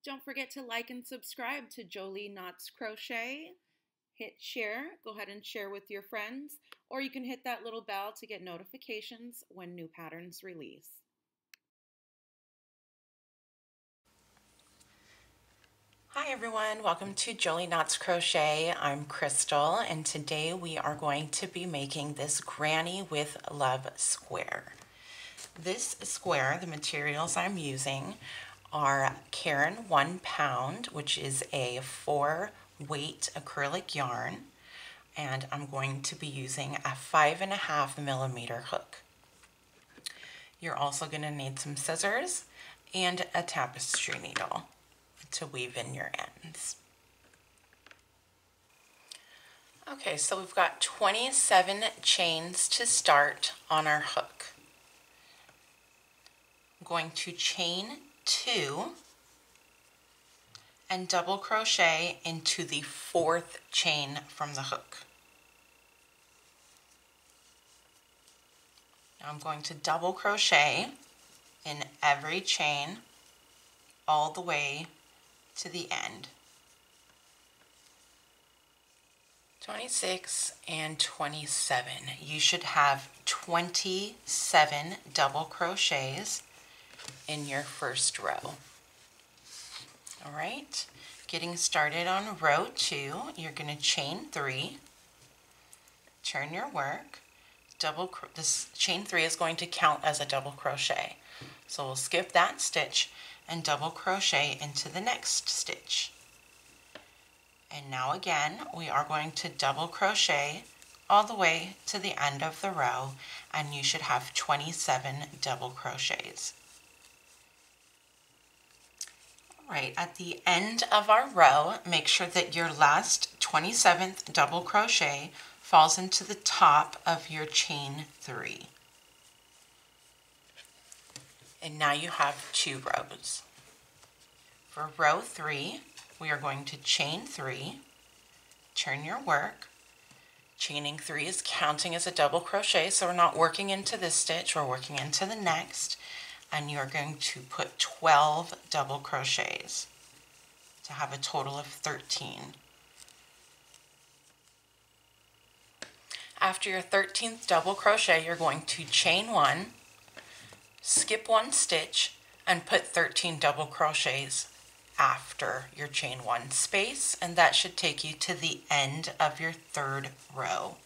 Don't forget to like and subscribe to Jolie Knots Crochet. Hit share, go ahead and share with your friends, or you can hit that little bell to get notifications when new patterns release. Hi everyone, welcome to Jolie Knots Crochet. I'm Crystal and today we are going to be making this Granny with Love square. This square, the materials I'm using are Caron 1 pound, which is a 4-weight acrylic yarn, and I'm going to be using a 5.5mm hook. You're also going to need some scissors and a tapestry needle to weave in your ends. Okay, so we've got 27 chains to start on our hook. I'm going to chain 2 and double crochet into the 4th chain from the hook. Now I'm going to double crochet in every chain all the way to the end. 26 and 27. You should have 27 double crochets in your first row. All right, getting started on row 2, you're going to chain 3, turn your work, this chain 3 is going to count as a double crochet. So we'll skip that stitch and double crochet into the next stitch. And now again, we are going to double crochet all the way to the end of the row, and you should have 27 double crochets. All right, at the end of our row, make sure that your last 27th double crochet falls into the top of your chain 3. And now you have 2 rows. For row 3, we are going to chain 3, turn your work. Chaining 3 is counting as a double crochet, so we're not working into this stitch, we're working into the next, and you're going to put 12 double crochets to have a total of 13. After your 13th double crochet, you're going to chain 1, skip 1 stitch, and put 13 double crochets after your chain 1 space, and that should take you to the end of your 3rd row.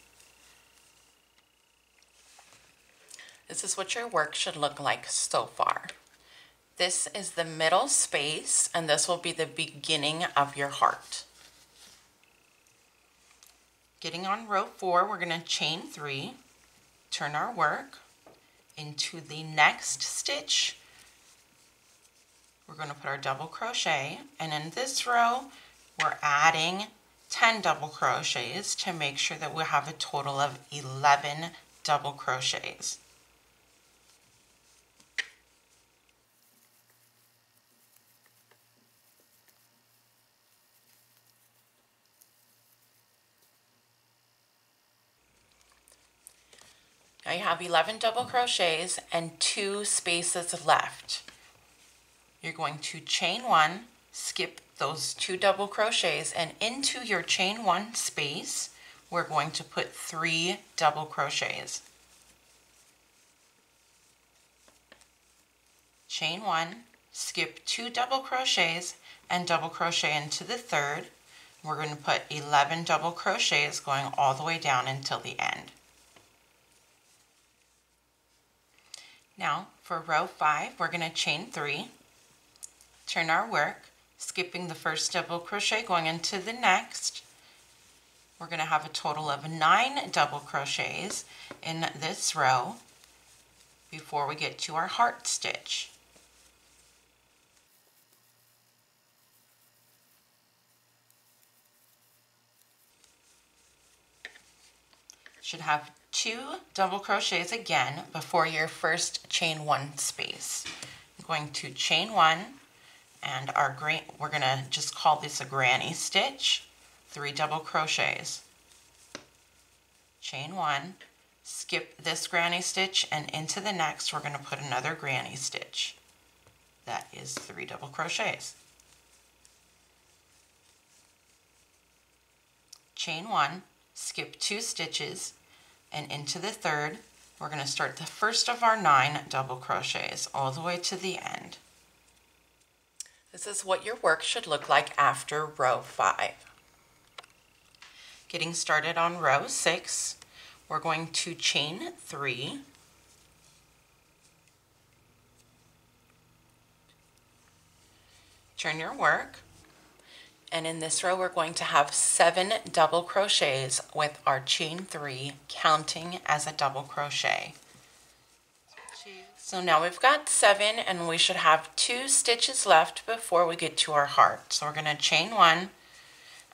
This is what your work should look like so far. This is the middle space, and this will be the beginning of your heart. Getting on row 4, we're going to chain 3, turn our work into the next stitch. We're going to put our double crochet, and in this row we're adding 10 double crochets to make sure that we have a total of 11 double crochets. Now you have 11 double crochets and 2 spaces left. You're going to chain 1, skip those 2 double crochets, and into your chain 1 space we're going to put 3 double crochets. Chain 1, skip 2 double crochets, and double crochet into the 3rd. We're going to put 11 double crochets going all the way down until the end. Now for row 5, we're going to chain 3, turn our work, skipping the first double crochet, going into the next. We're going to have a total of 9 double crochets in this row before we get to our heart stitch. Should have 2 double crochets again before your first chain 1 space. I'm going to chain 1, and we're going to just call this a granny stitch, 3 double crochets. Chain 1, skip this granny stitch, and into the next we're going to put another granny stitch. That is 3 double crochets. chain 1, skip 2 stitches, and into the third, we're going to start the first of our 9 double crochets all the way to the end. This is what your work should look like after row 5. Getting started on row 6, we're going to chain 3, turn your work, and in this row we're going to have 7 double crochets with our chain 3 counting as a double crochet. So now we've got 7 and we should have 2 stitches left before we get to our heart. So we're going to chain 1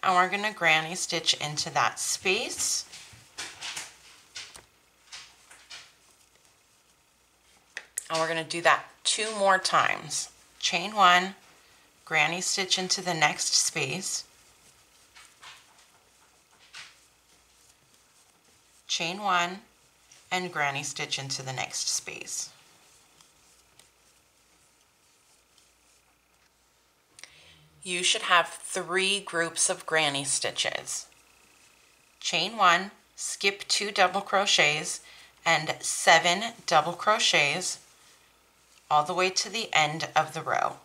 and we're going to granny stitch into that space. And we're going to do that 2 more times. Chain 1, granny stitch into the next space, chain 1, and granny stitch into the next space. You should have 3 groups of granny stitches. Chain 1, skip 2 double crochets, and 7 double crochets all the way to the end of the row.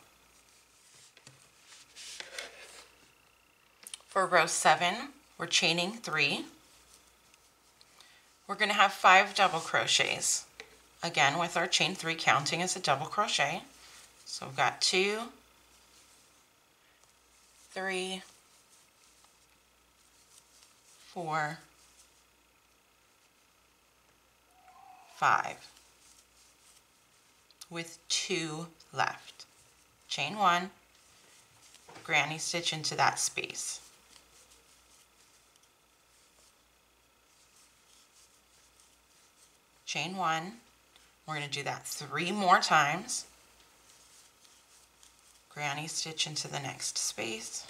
For row 7, we're chaining 3. We're going to have 5 double crochets, again with our chain 3 counting as a double crochet. So we've got 2, 3, 4, 5, with 2 left. Chain 1, granny stitch into that space. Chain 1, we're going to do that 3 more times. Granny stitch into the next space.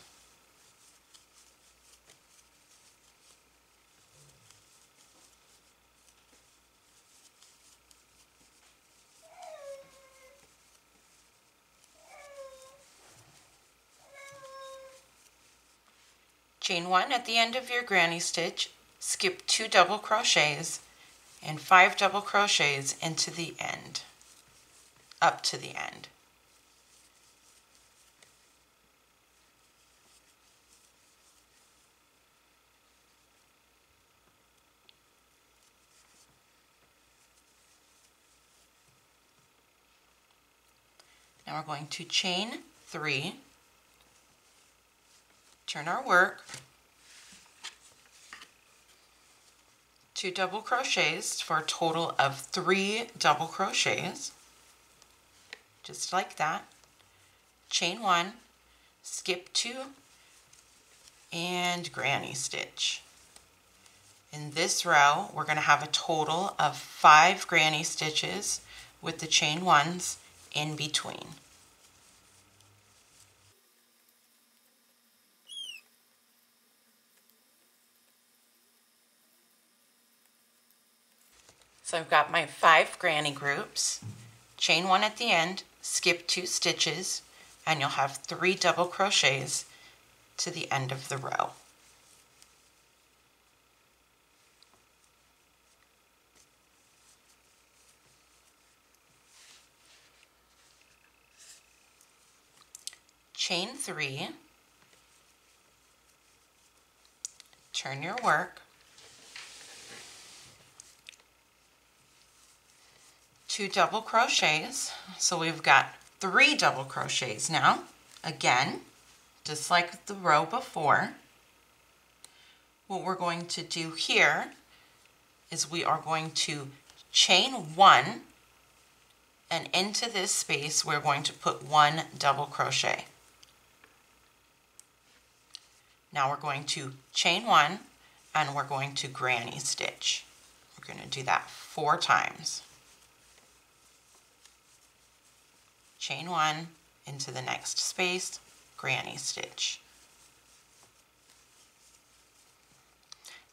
Chain 1 at the end of your granny stitch, skip 2 double crochets and 5 double crochets into the end, up to the end. Now we're going to chain 3, turn our work, 2 double crochets for a total of 3 double crochets, just like that. Chain 1, skip 2, and granny stitch. In this row, we're going to have a total of 5 granny stitches with the chain 1s in between. So I've got my 5 granny groups, chain 1 at the end, skip 2 stitches, and you'll have 3 double crochets to the end of the row. Chain 3, turn your work, 2 double crochets, so we've got 3 double crochets now, again, just like the row before. What we're going to do here is we are going to chain 1, and into this space we're going to put 1 double crochet. Now we're going to chain 1 and we're going to granny stitch. We're going to do that 4 times. Chain 1 into the next space, granny stitch.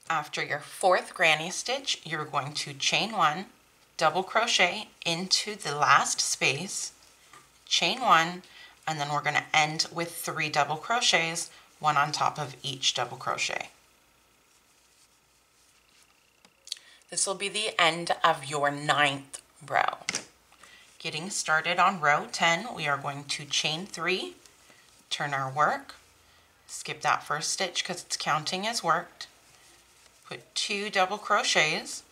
After your 4th granny stitch, you're going to chain 1, double crochet into the last space, chain 1, and then we're going to end with 3 double crochets, 1 on top of each double crochet. This will be the end of your 9th row. Getting started on row 10, we are going to chain 3, turn our work, skip that first stitch because it's counting as worked, put 2 double crochets,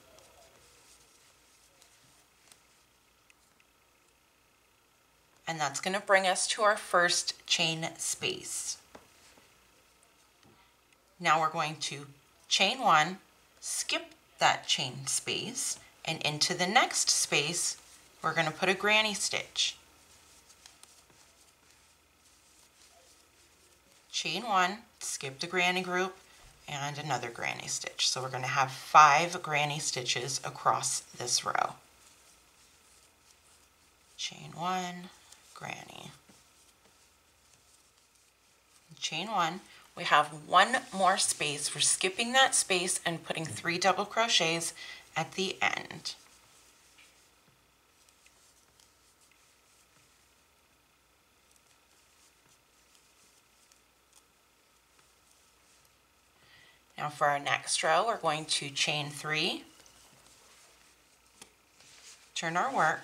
and that's going to bring us to our first chain space. Now we're going to chain 1, skip that chain space, and into the next space we're going to put a granny stitch. Chain 1, skip the granny group, and another granny stitch. So we're going to have 5 granny stitches across this row. Chain 1, granny. Chain 1. We have 1 more space. We're skipping that space and putting 3 double crochets at the end. Now for our next row, we're going to chain 3, turn our work,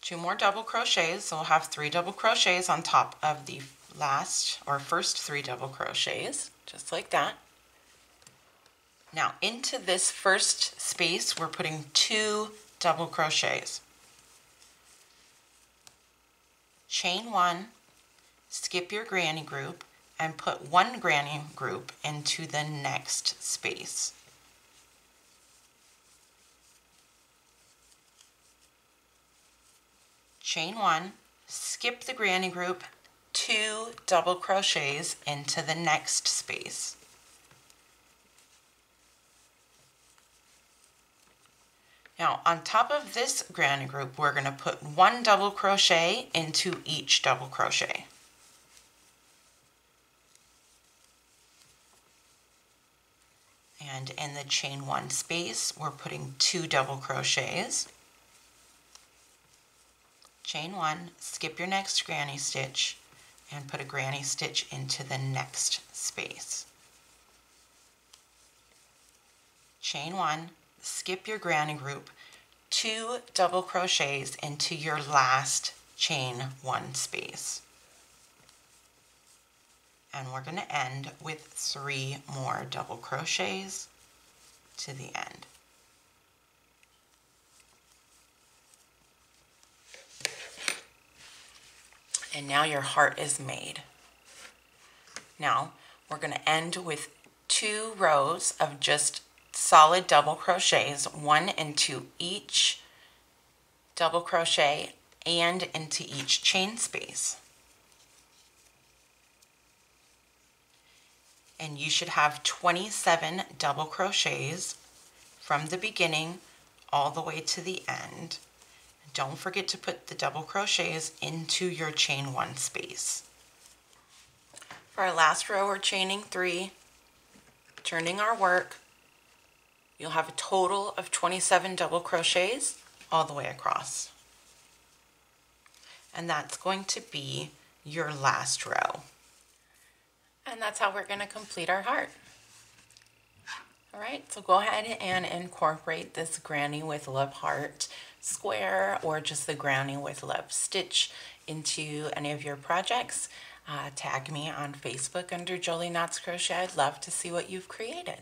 2 more double crochets, so we'll have 3 double crochets on top of the last or first 3 double crochets, just like that. Now into this first space, we're putting 2 double crochets. Chain 1, skip your granny group, and put 1 granny group into the next space. Chain 1, skip the granny group, 2 double crochets into the next space. Now on top of this granny group, we're going to put 1 double crochet into each double crochet. And in the chain 1 space, we're putting 2 double crochets. Chain 1, skip your next granny stitch, and put a granny stitch into the next space. Chain 1, skip your granny group, 2 double crochets into your last chain 1 space. And we're going to end with 3 more double crochets to the end. And now your heart is made. Now we're going to end with 2 rows of just solid double crochets, 1 into each double crochet and into each chain space. And you should have 27 double crochets from the beginning all the way to the end. Don't forget to put the double crochets into your chain 1 space. For our last row, we're chaining 3, turning our work. You'll have a total of 27 double crochets all the way across. And that's going to be your last row. And that's how we're going to complete our heart. All right, so go ahead and incorporate this granny with love heart square or just the granny with love stitch into any of your projects. Tag me on Facebook under Jolie Knots Crochet. I'd love to see what you've created.